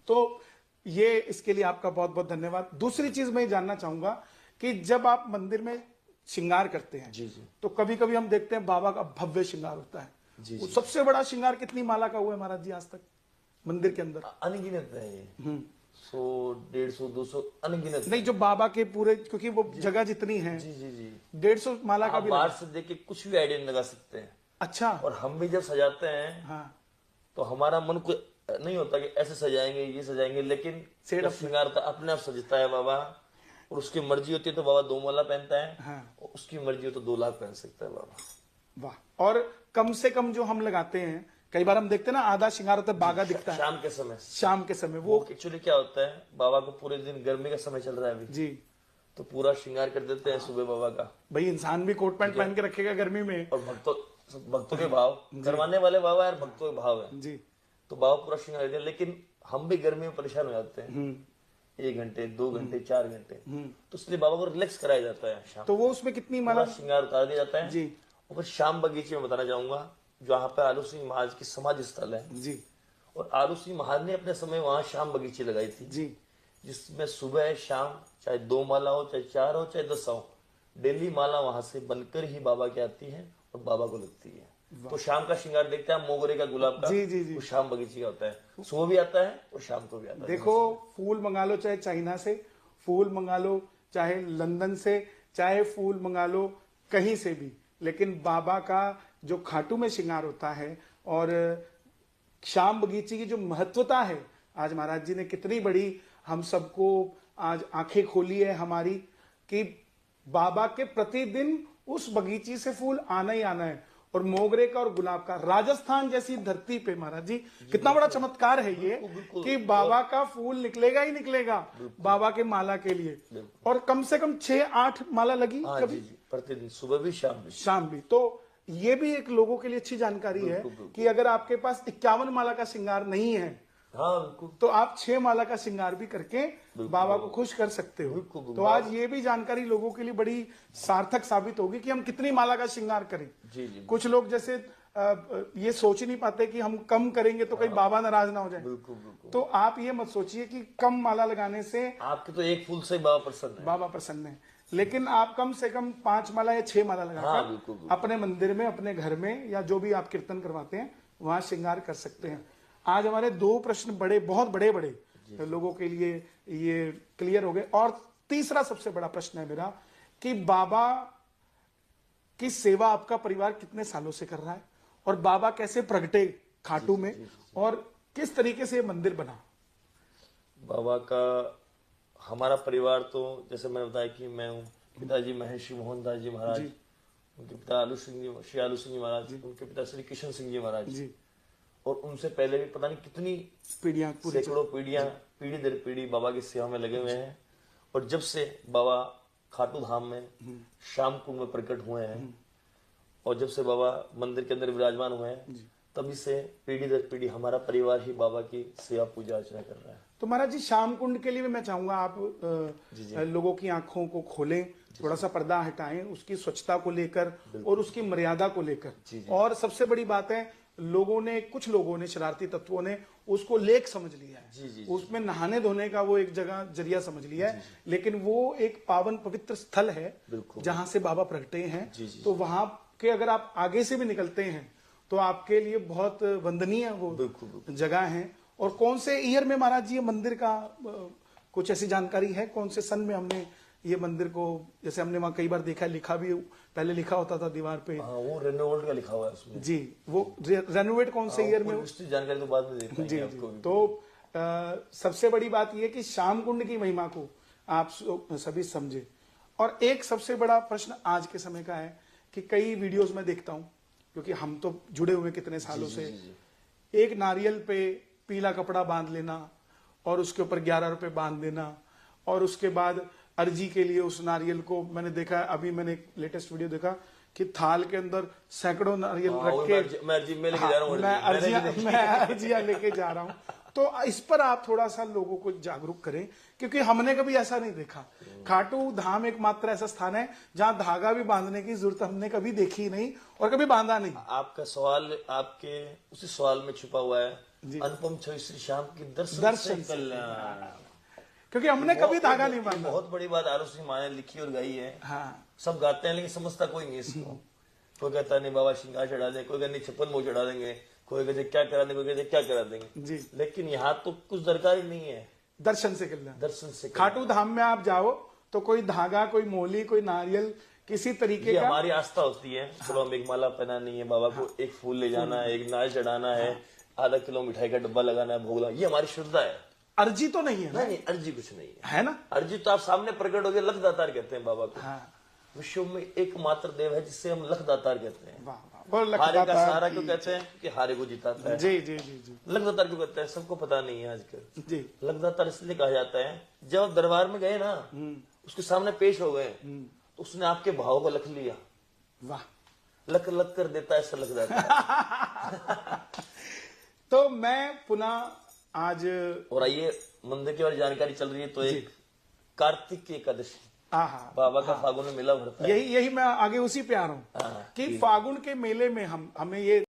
तो ये इसके लिए आपका बहुत बहुत धन्यवाद। दूसरी चीज मैं जानना चाहूंगा कि जब आप मंदिर में श्रृंगार करते हैं जी जी तो कभी कभी हम देखते हैं बाबा का भव्य श्रृंगार होता है। जी वो जी। सबसे बड़ा श्रृंगार कितनी माला का हुआ है महाराज जी आज तक मंदिर के अंदर? अनगिनत है ये, 100 150 200 अनगिनत नहीं, जो बाबा के पूरे, क्योंकि वो जगह जितनी है, जी जी जी। 150 माला का आप भी बाहर लगा। से देख के कुछ भी आइडिया नहीं लगा सकते हैं। अच्छा। और हम भी जब सजाते हैं हाँ। तो हमारा मन को नहीं होता कि ऐसे सजाएंगे ये सजाएंगे, लेकिन सेट जब श्रृंगार होता है, अपने आप सजता है बाबा। और उसकी मर्जी होती है तो बाबा 2 माला पहनता है। हाँ। और उसकी मर्जी हो तो 2 लाख पहन सकता है बाबा। वाह। और कम से कम जो हम लगाते हैं, कई बार हम देखते हैं ना आधा श्रृंगार होता है, बागा दिखता है शाम के समय। शाम के समय। वो एक्चुअली क्या होता है, बाबा को पूरे दिन, गर्मी का समय चल रहा है अभी जी, तो पूरा श्रृंगार कर देते हैं सुबह बाबा का। भाई इंसान भी कोट पैंट पहन के रखेगा गर्मी में। और भक्तों के भाव करवाने वाले बाबा है, भक्तों के भाव है जी। तो बाबा पूरा श्रृंगार करते हैं। लेकिन हम भी गर्मी में परेशान हो जाते हैं, 1 घंटे 2 घंटे 4 घंटे, तो इसलिए बाबा को रिलैक्स कराया जाता है शाम। तो वो उसमें कितनी माला? श्रृंगार उतार दिया जाता है जी। और फिर शाम बगीचे में बताना चाहूंगा, जहाँ पे आलू सिंह महाराज की समाधि स्थल है। जी और आलू सिंह महाराज ने अपने समय वहां शाम बगीचे लगाई थी, जी। जिसमें सुबह शाम चाहे 2 माला हो, चाहे 4 हो, चाहे 10 हो, डेली माला वहां से बनकर ही बाबा की आती है और बाबा को लगती है। तो शाम का श्रृंगार देखते हैं मोगरे का, गुलाब का, जी जी जी। वो शाम बगीचे का होता है। सुबह भी आता है और शाम को भी आता है। देखो, फूल मंगा लो चाहे चाइना से, फूल मंगा लो चाहे लंदन से, चाहे फूल मंगा लो कहीं से भी, लेकिन बाबा का जो खाटू में श्रृंगार होता है और शाम बगीचे की जो महत्वता है, आज महाराज जी ने कितनी बड़ी हम सबको आज आंखें खोली है हमारी कि बाबा के प्रतिदिन उस बगीचे से फूल आना ही आना है। और मोगरे का और गुलाब का, राजस्थान जैसी धरती पे महाराज जी कितना बड़ा चमत्कार है ये कि बाबा का फूल निकलेगा ही निकलेगा बाबा के माला के लिए। और कम से कम 6-8 माला लगी कभी प्रतिदिन, सुबह भी शाम भी। तो ये भी एक लोगों के लिए अच्छी जानकारी है कि अगर आपके पास 51 माला का श्रृंगार नहीं है, हाँ बिल्कुल, तो आप 6 माला का श्रृंगार भी करके बाबा को खुश कर सकते हो। तो आज ये भी जानकारी लोगों के लिए बड़ी सार्थक साबित होगी कि हम कितनी माला का श्रृंगार करें। जी जी। कुछ लोग जैसे ये सोच ही नहीं पाते कि हम कम करेंगे तो कहीं बाबा नाराज ना हो जाए। बिल्कुल बिल्कुल। तो आप ये मत सोचिए कि कम माला लगाने से आपके तो एक फूल से बाबा प्रसन्न है। बाबा प्रसन्न है, लेकिन आप कम से कम 5 माला या 6 माला लगाकर अपने मंदिर में, अपने घर में, या जो भी आप कीर्तन करवाते हैं वहां श्रृंगार कर सकते हैं। आज हमारे 2 प्रश्न बहुत बड़े लोगों के लिए ये क्लियर हो गए। और तीसरा सबसे बड़ा प्रश्न है मेरा कि बाबा की सेवा आपका परिवार कितने सालों से कर रहा है और बाबा कैसे प्रगटे खाटू में और किस तरीके से ये मंदिर बना? बाबा का हमारा परिवार तो जैसे मैंने बताया कि मैं हूँ, पिताजी महर्षि मोहनदास जी महाराज, उनके पिता श्री आलू सिंह जी महाराज, उनके पिता श्री किशन सिंह जी महाराज जी, और उनसे पहले भी पता नहीं कितनी पीढ़ियां, सैकड़ों पीढ़ियां, पीढ़ी दर पीढ़ी बाबा की सेवा में लगे हुए हैं। और जब से बाबा खाटू धाम में शाम कुंड में प्रकट हुए हैं और जब से बाबा मंदिर के अंदर विराजमान हुए हैं, तभी से पीढ़ी दर पीढ़ी हमारा परिवार ही बाबा की सेवा पूजा अर्चना कर रहा है। तो महाराज जी, शाम कुंड के लिए भी मैं चाहूंगा आप लोगों की आंखों को खोलें, थोड़ा सा पर्दा हटाएं, उसकी स्वच्छता को लेकर और उसकी मर्यादा को लेकर। और सबसे बड़ी बात है, कुछ लोगों ने, शरारती तत्वों ने उसको लेक समझ लिया है, उसमें नहाने धोने का वो एक जरिया समझ लिया है, लेकिन वो एक पावन पवित्र स्थल है जहां से बाबा प्रगटे हैं। तो वहां के अगर आप आगे से भी निकलते हैं तो आपके लिए बहुत वंदनीय वो जगह है। और कौन से ईयर में महाराज जी ये मंदिर का कुछ ऐसी जानकारी है? कौन से सन में हमने ये मंदिर को, जैसे हमने वहां कई बार देखा है, लिखा भी पहले लिखा होता था दीवार पे, वो रेनोवेट का लिखा हुआ है उसमें जी, वो रेनोवेट कौन से ईयर में? जानकारी तो बाद में देते हैं जी जी। तो सबसे बड़ी बात यह कि श्याम कुंड की महिमा को आप सभी समझे। और एक सबसे बड़ा प्रश्न आज के समय का है कि कई वीडियोस में देखता हूं, क्योंकि हम तो जुड़े हुए कितने सालों से, एक नारियल पे पीला कपड़ा बांध लेना और उसके ऊपर 11 रुपए बांध देना, और उसके बाद अर्जी के लिए उस नारियल को, मैंने देखा, अभी मैंने एक लेटेस्ट वीडियो देखा कि थाल के अंदर सैकड़ों नारियल रख के मैं अर्जियां लेके जा रहा हूं। तो इस पर आप थोड़ा सा लोगों को जागरूक करें, क्योंकि हमने कभी ऐसा नहीं देखा। खाटू धाम एकमात्र ऐसा स्थान है जहां धागा भी बांधने की जरूरत हमने कभी देखी नहीं और कभी बांधा नहीं। आपका सवाल आपके उसी सवाल में छुपा हुआ है अनुपम छवि श्री श्याम की दर्शन दर्शन से से कल्याण। क्योंकि हमने कभी धागा नहीं ये बांधा। बहुत बड़ी बात आलोक सिंह माने लिखी और गाई है। हाँ सब गाते हैं लेकिन समझता कोई नहीं इसको। कोई कहता नहीं बाबा श्रृंगार चढ़ा देंगे, कोई कहता नहीं छप्पन भोग चढ़ा देंगे, कोई कहते क्या करा देंगे, कोई कहते क्या करा देंगे जी। लेकिन यहाँ तो कुछ दरकार ही नहीं है, दर्शन से कल्याण। दर्शन से खाटू धाम में आप जाओ तो कोई धागा, कोई मोली, कोई नारियल, किसी तरीके ये का हमारी आस्था होती है। चलो हम एक माला पहनानी है बाबा को, एक फूल ले जाना है, एक नारियल चढ़ाना है, आधा किलो मिठाई का डब्बा लगाना है, भोग लगाना, ये हमारी श्रद्धा है। अर्जी तो नहीं है ना? नहीं अर्जी कुछ नहीं है, है ना? अर्जी तो आप सामने प्रकट हो गए, लखदातार कहते हैं बाबा को। हाँ विश्व में एकमात्र देव है जिससे हम लखदातार कहते हैं। वाह वाह, बोल हारे का लखदाता सहारा की। क्यों कहते हैं कि हारे को जिताता है। जी जी जी जी लखदातार क्यों कहते हैं सबको पता नहीं है आजकल। जी। लखदातार इसलिए कहा जाता है जब आप दरबार में गए ना, उसके सामने पेश हो गए तो उसने आपके भाव को लख लिया। वाह। लख लख कर देता है, ऐसा लग जाता है। तो मैं पुनः आज और आइए मंदिर की बारे जानकारी चल रही है तो एक कार्तिक की एकादशी आहा बाबा का फागुन में मेला भरता है। यही मैं आगे उसी पे आ रहा हूँ हाँ, कि फागुन के मेले में हमें ये